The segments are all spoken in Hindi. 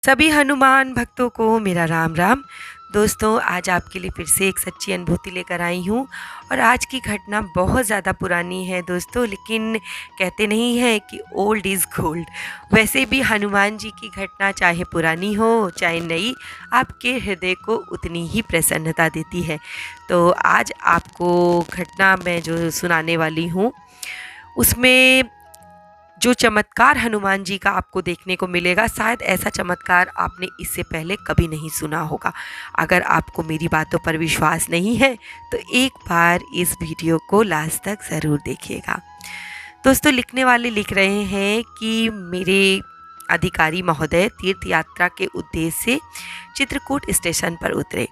सभी हनुमान भक्तों को मेरा राम राम। दोस्तों, आज आपके लिए फिर से एक सच्ची अनुभूति लेकर आई हूँ और आज की घटना बहुत ज़्यादा पुरानी है दोस्तों, लेकिन कहते नहीं हैं कि ओल्ड इज़ गोल्ड। वैसे भी हनुमान जी की घटना चाहे पुरानी हो चाहे नई, आपके हृदय को उतनी ही प्रसन्नता देती है। तो आज आपको घटना मैं जो सुनाने वाली हूँ उसमें जो चमत्कार हनुमान जी का आपको देखने को मिलेगा, शायद ऐसा चमत्कार आपने इससे पहले कभी नहीं सुना होगा। अगर आपको मेरी बातों पर विश्वास नहीं है तो एक बार इस वीडियो को लास्ट तक ज़रूर देखिएगा। दोस्तों, लिखने वाले लिख रहे हैं कि मेरे अधिकारी महोदय तीर्थ यात्रा के उद्देश्य से चित्रकूट स्टेशन पर उतरे।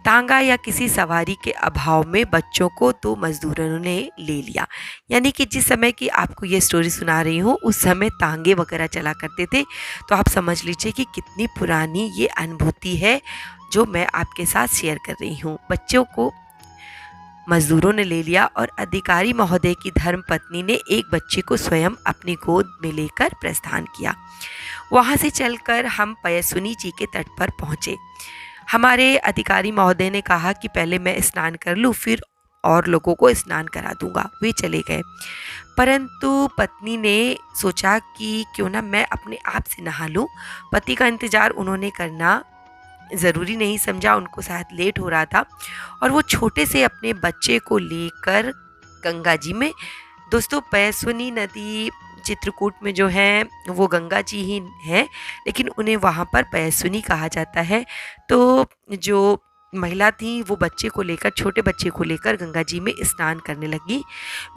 तांगा या किसी सवारी के अभाव में बच्चों को दो मजदूरों ने ले लिया। यानी कि जिस समय की आपको ये स्टोरी सुना रही हूँ उस समय तांगे वगैरह चला करते थे। तो आप समझ लीजिए कि कितनी पुरानी ये अनुभूति है जो मैं आपके साथ शेयर कर रही हूँ। बच्चों को मजदूरों ने ले लिया और अधिकारी महोदय की धर्मपत्नी ने एक बच्चे को स्वयं अपनी गोद में लेकर प्रस्थान किया। वहाँ से चलकर हम पयस्विनी जी के तट पर पहुँचे। हमारे अधिकारी महोदय ने कहा कि पहले मैं स्नान कर लूँ, फिर और लोगों को स्नान करा दूंगा। वे चले गए, परंतु पत्नी ने सोचा कि क्यों ना मैं अपने आप से नहा लूँ। पति का इंतज़ार उन्होंने करना ज़रूरी नहीं समझा, उनको शायद लेट हो रहा था और वो छोटे से अपने बच्चे को लेकर गंगा जी में, दोस्तों पयस्विनी नदी चित्रकूट में जो है वो गंगा जी ही हैं, लेकिन उन्हें वहाँ पर पयस्विनी कहा जाता है। तो जो महिला थी वो बच्चे को लेकर, छोटे बच्चे को लेकर गंगा जी में स्नान करने लगी।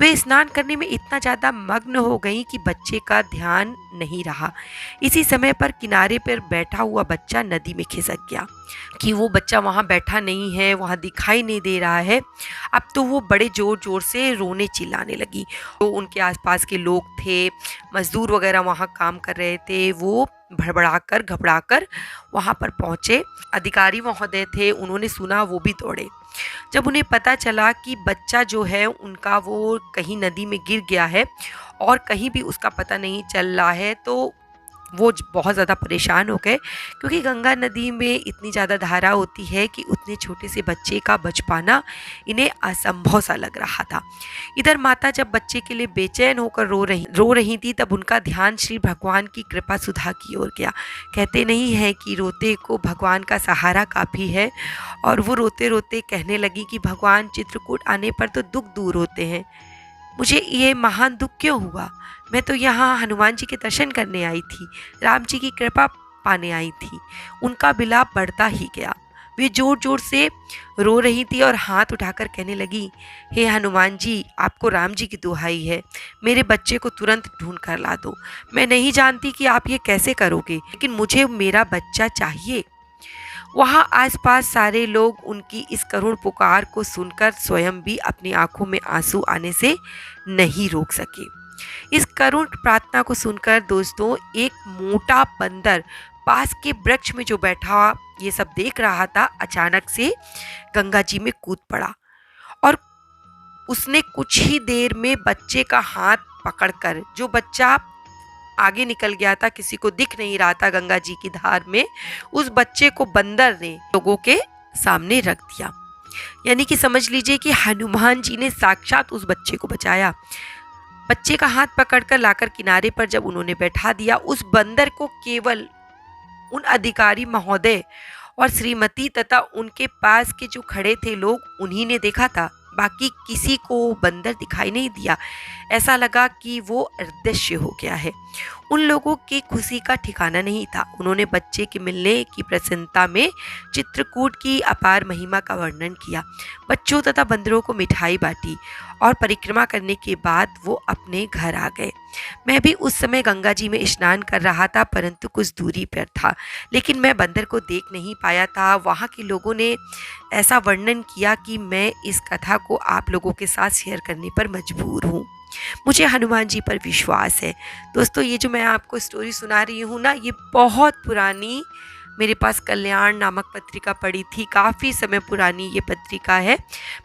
वे स्नान करने में इतना ज़्यादा मग्न हो गई कि बच्चे का ध्यान नहीं रहा। इसी समय पर किनारे पर बैठा हुआ बच्चा नदी में खिसक गया कि वो बच्चा वहाँ बैठा नहीं है, वहाँ दिखाई नहीं दे रहा है। अब तो वो बड़े ज़ोर ज़ोर से रोने चिल्लाने लगी। तो उनके आसपास के लोग थे, मज़दूर वगैरह वहाँ काम कर रहे थे, वो भड़बड़ाकर घबराकर वहाँ पर पहुँचे। अधिकारी महोदय थे, उन्होंने सुना, वो भी दौड़े। जब उन्हें पता चला कि बच्चा जो है उनका वो कहीं नदी में गिर गया है और कहीं भी उसका पता नहीं चल रहा है, तो वो बहुत ज़्यादा परेशान हो गए, क्योंकि गंगा नदी में इतनी ज़्यादा धारा होती है कि उतने छोटे से बच्चे का बच पाना इन्हें असंभव सा लग रहा था। इधर माता जब बच्चे के लिए बेचैन होकर रो रही थी, तब उनका ध्यान श्री भगवान की कृपा सुधा की ओर गया। कहते नहीं है कि रोते को भगवान का सहारा काफ़ी है, और वो रोते रोते कहने लगी कि भगवान, चित्रकूट आने पर तो दुख दूर होते हैं, मुझे ये महान दुख क्यों हुआ? मैं तो यहाँ हनुमान जी के दर्शन करने आई थी, राम जी की कृपा पाने आई थी। उनका विलाप बढ़ता ही गया। वे जोर जोर से रो रही थी और हाथ उठाकर कहने लगी, हे हनुमान जी, आपको राम जी की दुहाई है, मेरे बच्चे को तुरंत ढूंढ कर ला दो। मैं नहीं जानती कि आप ये कैसे करोगे, लेकिन मुझे मेरा बच्चा चाहिए। वहाँ आसपास सारे लोग उनकी इस करुण पुकार को सुनकर स्वयं भी अपनी आंखों में आंसू आने से नहीं रोक सके। इस करुण प्रार्थना को सुनकर दोस्तों, एक मोटा बंदर पास के वृक्ष में जो बैठा ये सब देख रहा था, अचानक से गंगा जी में कूद पड़ा और उसने कुछ ही देर में बच्चे का हाथ पकड़कर, जो बच्चा आगे निकल गया था, किसी को दिख नहीं रहा था गंगा जी की धार में, उस बच्चे को बंदर ने लोगों के सामने रख दिया। यानी कि समझ लीजिए कि हनुमान जी ने साक्षात उस बच्चे को बचाया। बच्चे का हाथ पकड़कर लाकर किनारे पर जब उन्होंने बैठा दिया, उस बंदर को केवल उन अधिकारी महोदय और श्रीमती तथा उनके पास के जो खड़े थे लोग, उन्हीं ने देखा था। बाकी किसी को बंदर दिखाई नहीं दिया। ऐसा लगा कि वो अदृश्य हो गया है। उन लोगों की खुशी का ठिकाना नहीं था। उन्होंने बच्चे के मिलने की प्रसन्नता में चित्रकूट की अपार महिमा का वर्णन किया, बच्चों तथा बंदरों को मिठाई बांटी और परिक्रमा करने के बाद वो अपने घर आ गए। मैं भी उस समय गंगा जी में स्नान कर रहा था, परंतु कुछ दूरी पर था, लेकिन मैं बंदर को देख नहीं पाया था। वहाँ के लोगों ने ऐसा वर्णन किया कि मैं इस कथा को आप लोगों के साथ शेयर करने पर मजबूर हूँ। मुझे हनुमान जी पर विश्वास है। दोस्तों, ये जो मैं आपको स्टोरी सुना रही हूँ ना, ये बहुत पुरानी मेरे पास कल्याण नामक पत्रिका पड़ी थी, काफ़ी समय पुरानी ये पत्रिका है।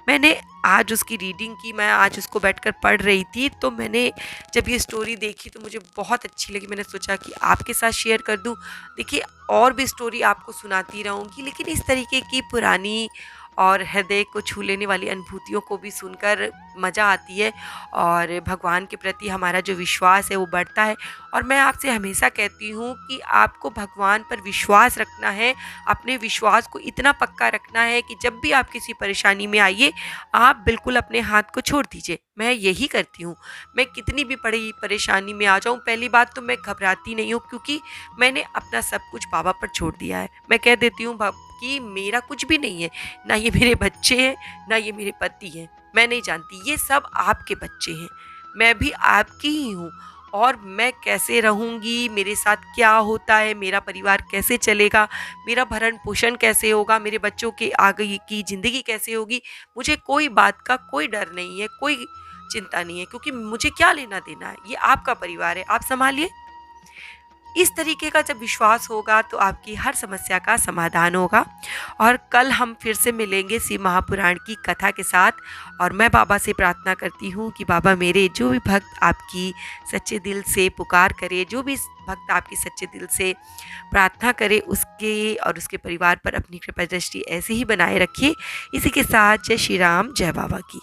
मैंने आज उसकी रीडिंग की, मैं आज उसको बैठकर पढ़ रही थी, तो मैंने जब ये स्टोरी देखी तो मुझे बहुत अच्छी लगी। मैंने सोचा कि आपके साथ शेयर कर दूँ। देखिए, और भी स्टोरी आपको सुनाती रहूँगी, लेकिन इस तरीके की पुरानी और हृदय को छू लेने वाली अनुभूतियों को भी सुनकर मज़ा आती है और भगवान के प्रति हमारा जो विश्वास है वो बढ़ता है। और मैं आपसे हमेशा कहती हूँ कि आपको भगवान पर विश्वास रखना है, अपने विश्वास को इतना पक्का रखना है कि जब भी आप किसी परेशानी में आइए, आप बिल्कुल अपने हाथ को छोड़ दीजिए। मैं यही करती हूँ। मैं कितनी भी बड़ी परेशानी में आ जाऊँ, पहली बात तो मैं घबराती नहीं हूँ, क्योंकि मैंने अपना सब कुछ बाबा पर छोड़ दिया है। मैं कह देती हूँ कि मेरा कुछ भी नहीं है, ना ये मेरे बच्चे हैं, ना ये मेरे पति हैं। मैं नहीं जानती, ये सब आपके बच्चे हैं, मैं भी आपकी ही हूँ। और मैं कैसे रहूँगी, मेरे साथ क्या होता है, मेरा परिवार कैसे चलेगा, मेरा भरण पोषण कैसे होगा, मेरे बच्चों के आगे की ज़िंदगी कैसे होगी, मुझे कोई बात का कोई डर नहीं है, कोई चिंता नहीं है, क्योंकि मुझे क्या लेना देना है, ये आपका परिवार है, आप संभालिए। इस तरीके का जब विश्वास होगा तो आपकी हर समस्या का समाधान होगा। और कल हम फिर से मिलेंगे शिव महापुराण की कथा के साथ। और मैं बाबा से प्रार्थना करती हूँ कि बाबा, मेरे जो भी भक्त आपकी सच्चे दिल से पुकार करे, जो भी भक्त आपकी सच्चे दिल से प्रार्थना करे, उसके और उसके परिवार पर अपनी कृपा दृष्टि ऐसे ही बनाए रखिए। इसी के साथ जय श्री राम, जय बाबा की।